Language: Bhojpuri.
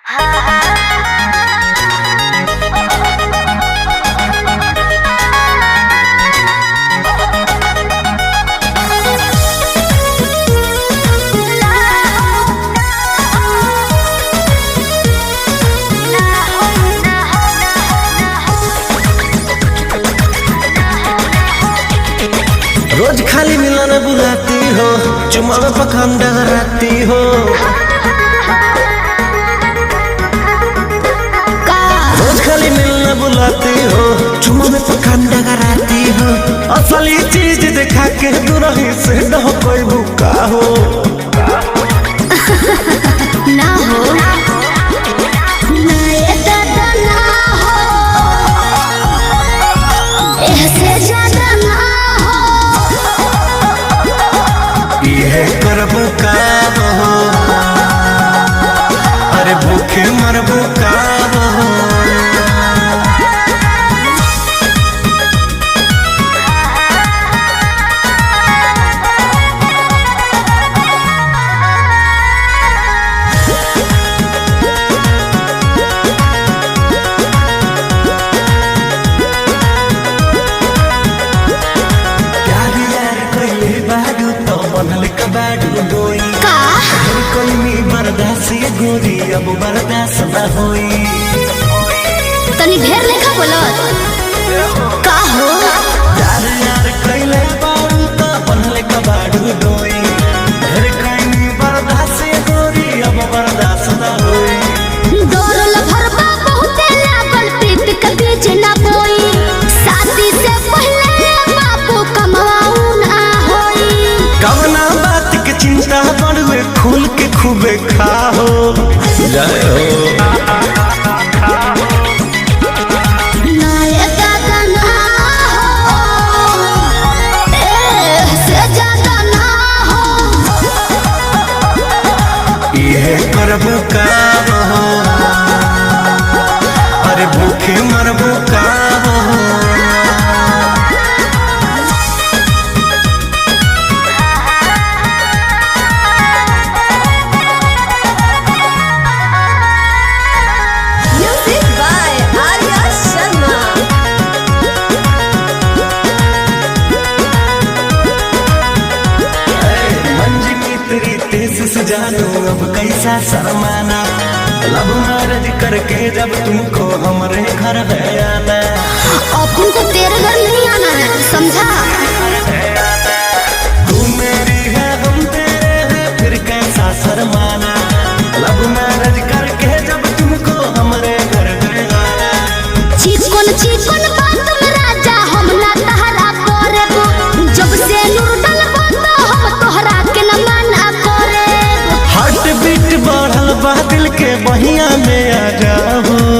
रोज खाली मिलन बुलाती हो, चुमा में पखंड रहती हो। रोज खाली मिलन बुलाती हो, चुमा में पखंड रहती हो। असली चीज दिखा के दुरही से न हो कोई भूखा हो ना हो करबू का हो, अरे भूखे मरबू का हो। गोरी अब बर्दाश्त न होई, तनी ढेर लेखा बोलत का हो। यार यार कइले बाड़ू त बनले कबाड़ू डोई। ढेर कइनी बर्दाश्त गोरी अब बर्दाश्त न होई। दौड़ल भरबा बहुते लागल पीत के बीच ना बोई। शादी से पहले बापू कमाऊ ना होई। कवना बात के चिंता बड़ुए खुल के खूबे खाओ जय हो। करबू का हो, अरे भूखे मरबू का हो। जानो अब कैसा शर्माना, लब मैरिज करके जब तुमको हमरे घर है आना। अपन को तेरे घर नहीं आना है, समझा। तू मेरी है हम तेरे हैं, फिर कैसा शर्माना। लब मैरिज करके जब तुमको हमरे घर है आना। चिकन चिकन बात में राजा हम ना तहरा करेबो। जब से नूर डलबो तो हम तोहरा के न माना करे। हार्ट बीट बढ़ल बा दिल के बहिया में आ जाओ।